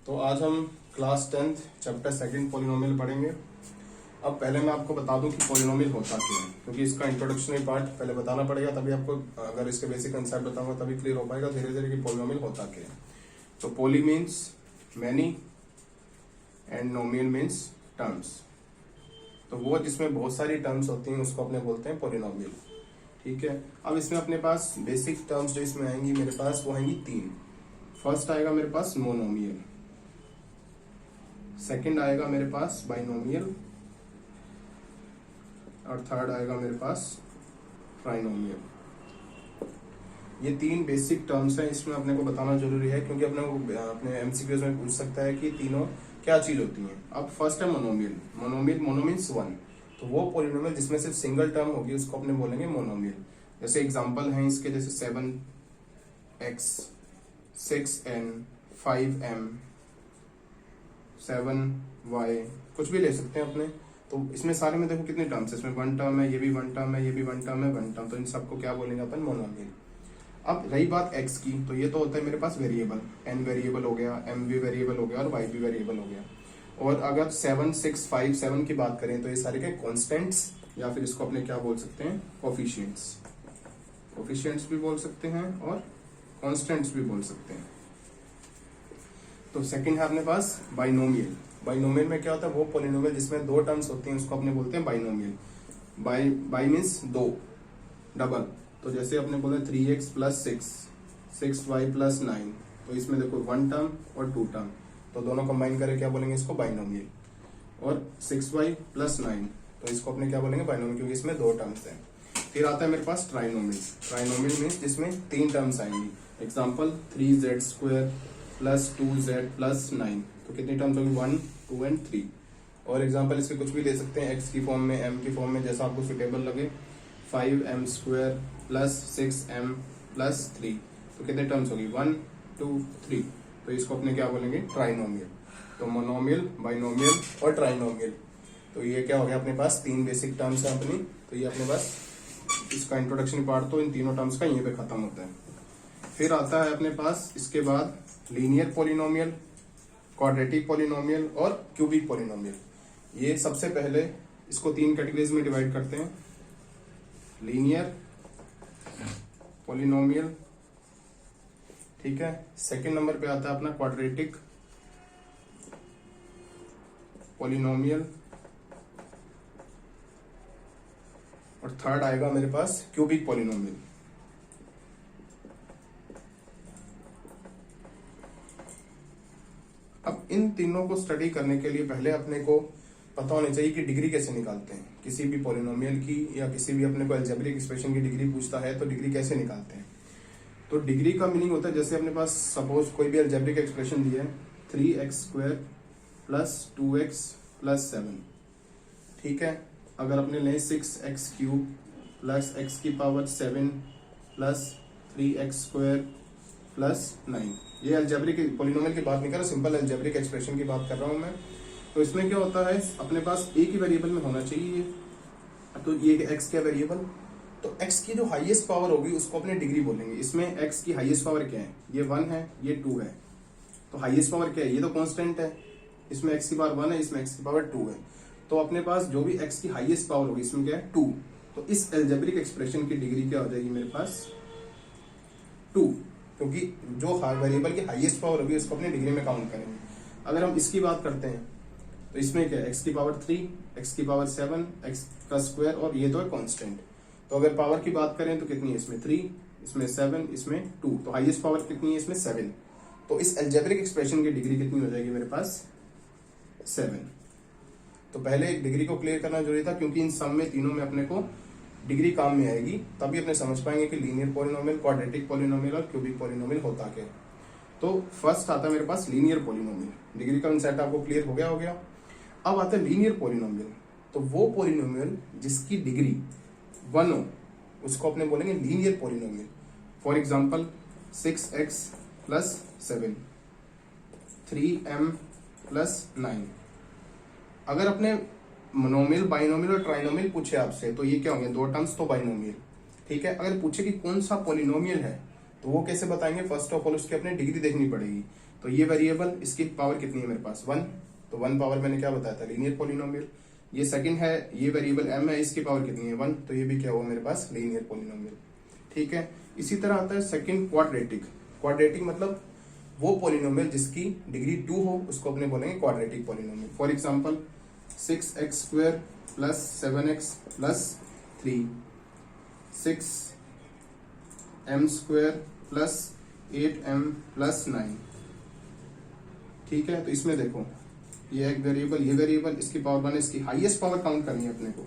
तो आज हम class 10th chapter second polynomial पढ़ेंगे। अब पहले मैं आपको बता दूं कि पॉलिनोमियल होता क्या है, क्योंकि इसका इंट्रोडक्शनरी पार्ट पहले बताना पड़ेगा, तभी आपको अगर इसके बेसिक कंसेप्ट बताऊंगा तभी क्लियर हो पाएगा धीरे धीरे कि पॉलिनोमियल होता क्या है। तो poly means many and नोमियल means terms. तो वो जिसमें बहुत सारी टर्म्स होती हैं उसको अपने बोलते हैं पॉलिनोमियल। ठीक है, अब इसमें अपने पास बेसिक टर्म्स जो इसमें आएंगी मेरे पास वो आएंगी तीन। फर्स्ट आएगा मेरे पास मोनोमियल, सेकंड आएगा मेरे पास बाइनोमियल और थर्ड आएगा मेरे पास ट्राइनोमियल। ये तीन बेसिक टर्म्स हैं, इसमें अपने को बताना जरूरी है क्योंकि अपने एमसीक्यूज में पूछ सकता है कि तीनों क्या चीज होती हैं। अब फर्स्ट है मोनोमियल। मोनो मीन्स वन, तो वो पॉलिनोमियल जिसमें सिर्फ सिंगल टर्म होगी उसको अपने बोलेंगे मोनोमियल। जैसे एग्जांपल हैं इसके, जैसे 7x 6n 5m 7y कुछ भी ले सकते हैं अपने। तो इसमें सारे में देखो कितने टर्म्स है, इसमें वन टर्म है, ये भी वन टर्म है, ये भी वन टर्म है, वन टर्म, तो इन सबको क्या बोलेंगे अपन मोनोमियल। अब रही बात x की, तो ये तो होता है मेरे पास वेरिएबल, n वेरिएबल हो गया, m भी वेरिएबल हो गया और y भी वेरिएबल हो गया। और अगर 7 6 5 7 की बात करें तो ये सारे के कॉन्स्टेंट्स या फिर इसको अपने क्या बोल सकते हैं कोफिशिएंट्स। कोफिशिएंट्स भी बोल सकते हैं और कॉन्स्टेंट्स भी बोल सकते हैं। तो सेकंड है अपने पास बाइनोमियल। बाइनोमियल में क्या होता है, वो पॉलिनोमियल जिसमें दो टर्म्स होती हैं उसको अपने बोलते हैं बाइनोमियल। बाई मीन्स दो, डबल। तो जैसे अपने बोले 3x प्लस 6 6y प्लस 9, तो इसमें देखो वन टर्म और टू टर्म, तो दोनों कंबाइन करके क्या बोलेंगे इसको बाइनोमियल। और 6y प्लस 9, तो इसको अपने क्या बोलेंगे बाइनोमियल, क्योंकि इसमें दो टर्म्स हैं। फिर आता है मेरे पास ट्राइनोमियल। ट्राइनोमियल मीन्स जिसमें तीन टर्म्स आएंगी। Example 3z square plus 2z plus 9, तो कितनी टर्म्स होगी 1 2 एंड 3। और एग्जाम्पल इसके कुछ भी ले सकते हैं, x की फॉर्म में, m की फॉर्म में, जैसा आपको सुटेबल लगे। 5m square plus 6m plus 3, तो कितने टर्म्स होगी 1 2 3, तो इसको अपने क्या बोलेंगे ट्राइनोमियल। तो मोनोमियल, बाइनोमियल और ट्राइनोमियल, तो ये क्या हो गया अपने पास तीन बेसिक टर्म्स है अपनी। तो ये अपने पास इसका इंट्रोडक्शन पार्ट तो इन तीनों टर्म्स का यहीं पे खत्म होता है। फिर आता है अपने पास इसके बाद लीनियर पॉलिनोमियल, क्वाड्रेटिक पॉलिनोमियल और क्यूबिक पॉलिनोमियल। ये सबसे पहले इसको तीन कैटेगरीज में डिवाइड करते हैं, लीनियर पॉलिनोमियल, ठीक है। सेकंड नंबर पे आता है अपना क्वाड्रेटिक पॉलिनोमियल और थर्ड आएगा मेरे पास क्यूबिक पॉलिनोमियल। अब इन तीनों को स्टडी करने के लिए पहले अपने को पता होना चाहिए कि डिग्री कैसे निकालते हैं किसी भी पॉलिनोमियल की, या किसी भी अपने को अलजेब्रिक एक्सप्रेशन की डिग्री पूछता है तो डिग्री कैसे निकालते हैं। तो डिग्री का मीनिंग होता है, जैसे अपने पास सपोज कोई भी अलजेब्रिक एक्सप्रेशन दिया है 3x square plus 2x plus 7, ठीक है। अगर अपने लें 6x क्यूब प्लस x की power 7 plus 3x square plus 9, ये अलजेब्रिक पॉलिनोमियल की बात नहीं कर रहा, सिंपल अलजेब्रिक एक्सप्रेशन की बात कर रहा हूं मैं। तो इसमें क्या होता है, अपने पास एक ही वेरिएबल में होना चाहिए। तो ये x क्या वेरिएबल, तो x की जो हाईएस्ट पावर होगी उसको अपने डिग्री बोलेंगे। इसमें x की हाईएस्ट पावर क्या है, ये 1 है, ये 2 है, तो हाईएस्ट पावर क्या है, ये तो कांस्टेंट है। इसमें x की पावर 1 है, इसमें x की पावर 2 है, तो अपने पास जो भी x की हाईएस्ट पावर होगी इसमें क्या है 2, तो इस अलजेब्रिक एक्सप्रेशन की डिग्री क्या हो जाएगी मेरे पास 2, क्योंकि जो वेरिएबल की हाईएस्ट पावर होगी उसको अपने डिग्री में काउंट करेंगे। अगर हम इसकी बात करते हैं तो इसमें क्या है, x की पावर 3, x की पावर 7, x का स्क्वायर, और ये तो है कांस्टेंट। तो अगर पावर की बात करें तो कितनी है, इसमें 3, इसमें 7, इसमें 2, तो हाईएस्ट पावर कितनी है इसमें 7। तो इस अलजेब्रिक एक्सप्रेशन की डिग्री कितनी हो जाएगी मेरे पास 7। तो पहले एक डिग्री को क्लियर करना जरूरी था, क्योंकि इन सब में तीनों में अपने को डिग्री काम में आएगी, तभी अपने समझ पाएंगे कि लीनियर पॉलिनोमियल, क्वाड्रेटिक पॉलिनोमियल और क्यूबिक पॉलिनोमियल होता क्या है। तो फर्स्ट आता है मेरे पास लीनियर पॉलिनोमियल, डिग्री का कंसेप्ट आपको क्लियर हो गया। अब आता है लीनियर पॉलिनोमियल, तो वो पॉलिनोमियल जिसकी डिग्री 1 हो उसको अपने बोलेंगे linear polynomial. For example 6x plus 7, 3m plus 9। अगर अपने मोनोमियल, बाइनोमियल और ट्राइनोमियल पूछे आपसे तो ये क्या होंगे, दो टर्म्स तो बाइनोमियल, ठीक है। अगर पूछे कि कौन सा पॉलिनोमियल है तो वो कैसे बताएंगे, फर्स्ट ऑफ ऑल उसकी अपने डिग्री देखनी पड़ेगी। तो ये वेरिएबल, इसकी पावर कितनी है मेरे पास 1, तो 1 पावर मैंने क्या बताया था लीनियर पॉलिनोमियल। ये सेकंड है, ये वेरिएबल m है, इसकी पावर कितनी है 1, तो ये भी क्या हुआ मेरे पास लीनियर पॉलिनोमियल। ठीक है, इसी तरह आता है सेकंड क्वाड्रेटिक। क्वाड्रेटिक मतलब वो पॉलिनोमियल जिसकी डिग्री 2 हो उसको अपने बोलेंगे quadratic polynomial. For example 6x² plus 7x plus 3, 6m² plus 8m plus 9। ठीक है, तो इसमें देखो ये एक वेरिएबल, ये वेरिएबल, इसकी पावर 1, इसकी हाईएस्ट पावर काउंट करनी है अपने को।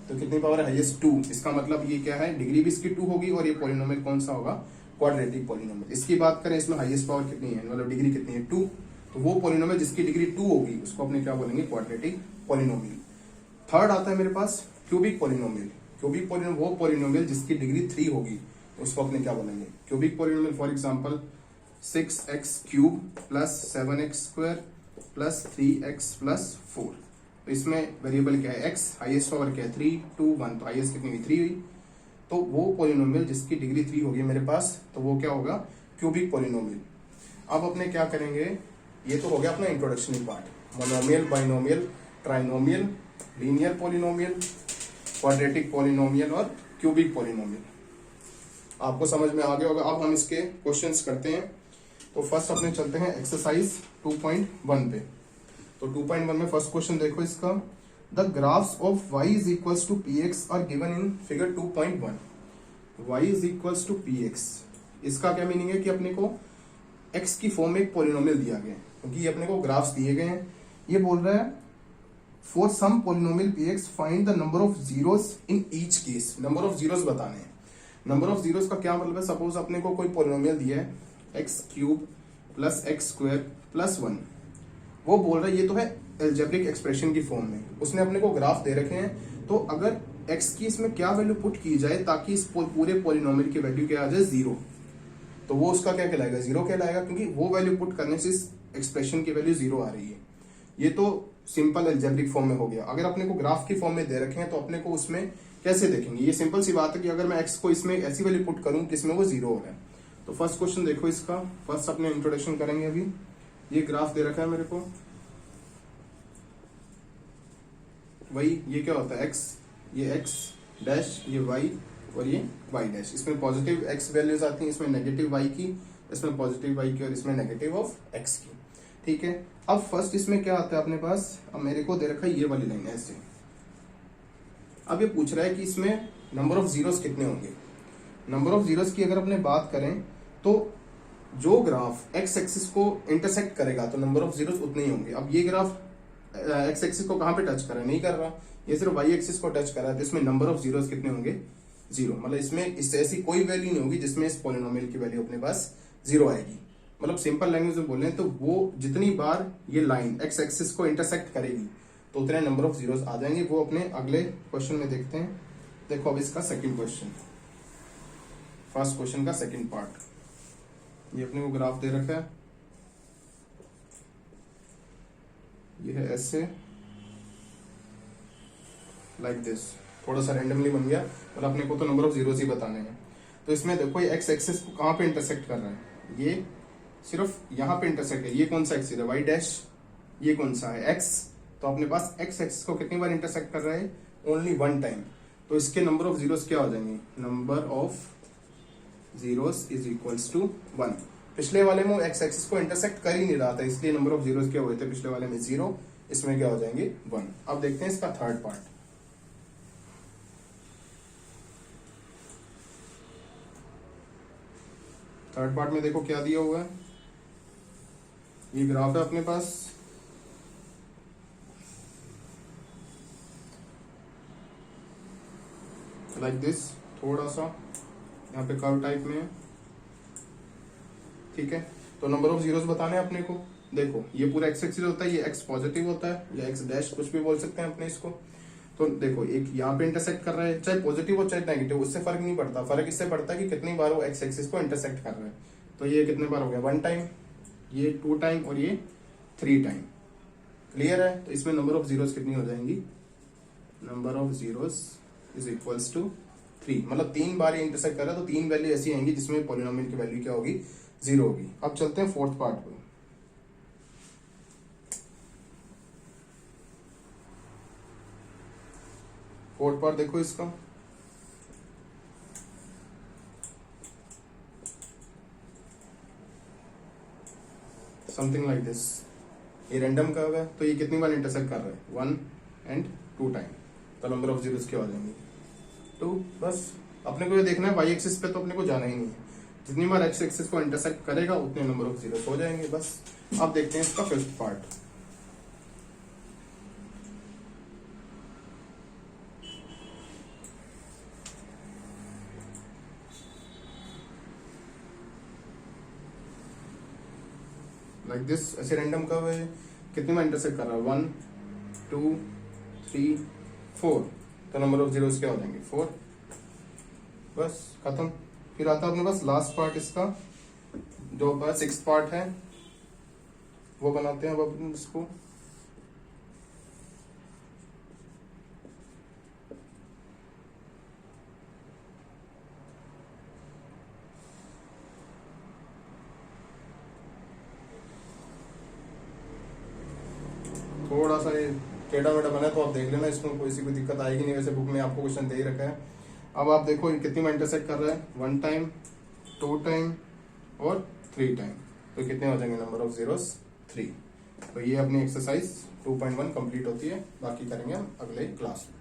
तो कितनी पावर है हाईएस्ट 2, इसका मतलब ये क्या है डिग्री भी इसकी 2 होगी और ये पॉलिनोमियल कौन सा होगा क्वाड्रेटिक पॉलिनोमियल। इसकी बात करें इसमें हाईएस्ट पावर कितनी है, मतलब डिग्री कितनी है 2, तो वो पॉलिनोमियल जिसकी डिग्री 2 होगी उसको अपने क्या बोलेंगे क्वाड्रेटिक पॉलिनोमियल। थर्ड आता है मेरे पास क्यूबिक पॉलिनोमियल। क्यूबिक पॉलिनोमियल वो पॉलिनोमियल जिसकी डिग्री 3 होगी उसको अपने क्या बोलेंगे cubic polynomial. For example 6x³ plus 7x² plus 3x plus 4। तो इसमें वेरिएबल क्या है x, हाईएस्ट पावर क्या है 3, 2, 1, तो हाईएस्ट कितनी हुई 3 हुई। तो वो पॉलिनोमियल जिसकी डिग्री 3 होगी मेरे पास, तो वो क्या होगा क्यूबिक पॉलिनोमियल। अब अपने क्या करेंगे, ये तो हो गया अपना introductory part, monomial, binomial, trinomial, linear polynomial, quadratic polynomial और क्यूबिक पॉलिनोमियल। आपको समझ में आ गया होगा। अब हम इसके क्वेश्चंस करते हैं। तो फर्स्ट अपने चलते हैं एक्सरसाइज 2.1 पे। तो 2.1 में फर्स्ट क्वेश्चन देखो इसका, the graphs of y is equals to px are given in figure 2.1। y is equals to px, इसका क्या मीनिंग है कि अपने को x की फॉर्म में एक पॉलिनोमियल दिया गया है, क्योंकि ये अपने को ग्राफ्स दिए गए हैं। ये बोल रहा है for some polynomial px find the number of zeros in each case. Number of zeros बताने हैं। नंबर ऑफ जीरोस का क्या मतलब है, सपोज अपने को कोई पॉलिनोमियल दिया है x³ प्लस x² प्लस 1। वो बोल रहा है ये तो है एल्जेब्रिक एक्सप्रेशन की फॉर्म में, उसने अपने को ग्राफ दे रखे हैं। तो अगर x की इसमें क्या वैल्यू पुट की जाए ताकि इस पूरे पॉलिनोमियल की वैल्यू क्या आ जाए 0, तो वो उसका क्या कहलाएगा 0 कहलाएगा, क्योंकि वो वैल्यू पुट करने से इस एक्सप्रेशन की वैल्यू 0 आ रही है। ये तो सिंपल एल्जेब्रिक फॉर्म में हो गया। अगर अपने को ग्राफ की फॉर्म में दे रखे हैं तो अपने को उसमें कैसे देखेंगे, ये सिंपल सी बात है कि अगर मैं x को इसमें ऐसी वैल्यू पुट करूं जिसमें वो 0 हो रहा है। तो फर्स्ट क्वेश्चन देखो इसका, फर्स्ट अपने इंट्रोडक्शन करेंगे। अभी ये ग्राफ दे रखा है मेरे को, वही ये क्या होता है x, ये x डैश, ये y और ये y डैश। इसमें पॉजिटिव x वैल्यूज आती हैं, इसमें नेगेटिव y की, इसमें पॉजिटिव y की और इसमें नेगेटिव ऑफ x की। ठीक है, अब फर्स्ट इसमें क्या आता है अपने पास, अब मेरे को दे रखा है ये वाली लाइन ऐसे। अब ये पूछ रहा है कि इसमें नंबर ऑफ जीरोस कितने होंगे। नंबर ऑफ जीरोस की अगर अपने बात करें तो जो ग्राफ x एक्सिस को इंटरसेक्ट करेगा तो नंबर ऑफ जीरोस उतने ही होंगे। अब ये ग्राफ x एक्सिस को कहां पे टच कर रहा है, नहीं कर रहा, ये सिर्फ y एक्सिस को टच कर रहा है, तो इसमें नंबर ऑफ जीरोस कितने होंगे 0। मतलब इसमें इससे ऐसी कोई वैल्यू नहीं होगी जिसमें इस पॉलिनोमियल की वैल्यू अपने पास 0 आएगी। मतलब सिंपल लैंग्वेज में बोले तो वो जितनी बार ये लाइन x एक्सिस को इंटरसेक्ट करेगी तो उतने नंबर ऑफ जीरोस आ जाएंगे। वो अपने अगले क्वेश्चन में देखते हैं। देखो अब इसका सेकंड क्वेश्चन, फर्स्ट क्वेश्चन का सेकंड पार्ट, ये अपने को ग्राफ दे रखा है, ये है ऐसे लाइक दिस, थोड़ा सा रैंडमली बन गया, मतलब अपने को तो नंबर ऑफ जीरोस ही बताने हैं। तो इसमें देखो ये x एक्सिस को कहां पे इंटरसेक्ट कर रहा है, ये सिर्फ यहां पे इंटरसेक्ट है। ये कौन सा एक्सिस है y डैश, ये कौन सा है x, तो अपने पास x एक्सिस को कितनी बार इंटरसेक्ट कर रहा है, ओनली 1 टाइम। तो इसके नंबर ऑफ जीरोस क्या हो जाएंगे, number of zeros is equals to 1। पिछले वाले में x एक्सिस को इंटरसेक्ट कर ही नहीं रहा था, इसलिए नंबर ऑफ जीरोस क्या हुए थे पिछले वाले में 0, इसमें क्या हो जाएंगे 1। अब देखते हैं इसका थर्ड पार्ट। थर्ड पार्ट में देखो क्या दिया हुआ है, ये ग्राफ है अपने पास, लाइक दिस, थोड़ा सा यहाँ पे कर्व टाइप में है। ठीक है, तो नंबर ऑफ जीरोस बताने हैं अपने को। देखो ये पूरा x एक्सिस होता है, ये x पॉजिटिव होता है या x डैश, कुछ भी बोल सकते हैं अपने इसको। तो देखो एक यहाँ पे इंटरसेक्ट कर रहा है, चाहे पॉजिटिव हो चाहे नेगेटिव, उससे फर्क नहीं पड़ता। फर्क इससे पड़ता है कि कितनी बार वो x एक्सिस को इंटरसेक्ट कर रहा है। तो ये कितने बार हो गया, 1 टाइम, ये 2 टाइम और ये 3 टाइम। क्लियर है, तो इसमें नंबर ऑफ जीरोस कितनी हो जाएंगी, number of zeros is equals to 3। मतलब 3 बार ये इंटरसेक्ट कर रहा है तो 3 वैल्यू ऐसी आएंगी जिसमें पॉलिनोमियल की वैल्यू क्या होगी 0 होगी। अब चलते हैं फोर्थ पार्ट पे। फोर्थ पार्ट देखो इसका, समथिंग लाइक दिस। ये रैंडम कर्व है, तो ये कितनी बार इंटरसेक्ट कर रहा है, 1 एंड 2 टाइम, तो नंबर ऑफ जीरोस क्या हो जाएंगे 2। बस अपने को ये देखना है वाई एक्सिस पे, तो अपने को जाना ही नहीं है, जितनी बार एक्स एक्सिस को इंटरसेक्ट करेगा उतने नंबर ऑफ जीरोस हो जाएंगे बस। अब देखते हैं इसका फिफ्थ पार्ट। लाइक दिस, ऐसे रैंडम कर्व है, कितनी बार इंटरसेक्ट कर रहा है, 1 2 3 4, तो नंबर ऑफ जीरोस क्या हो जाएंगे 4। बस खत्म। फिर आता है अपने पास लास्ट पार्ट इसका, जो बस 6th पार्ट है, वो बनाते हैं अब अपन इसको। थोड़ा सा ये टेढ़ा मेढ़ा बना है, तो आप देख लेना, इसमें कोई सी कोई दिक्कत आएगी नहीं, वैसे बुक में आपको क्वेश्चन दे ही रखा है। अब आप देखो ये कितनी बार इंटरसेक्ट कर रहा है, 1 टाइम 2 टाइम और 3 टाइम, तो कितने हो जाएंगे नंबर ऑफ जीरोस 3। तो ये अपनी एक्सरसाइज 2.1 कंप्लीट होती है, बाकी करेंगे हम अगले क्लास में।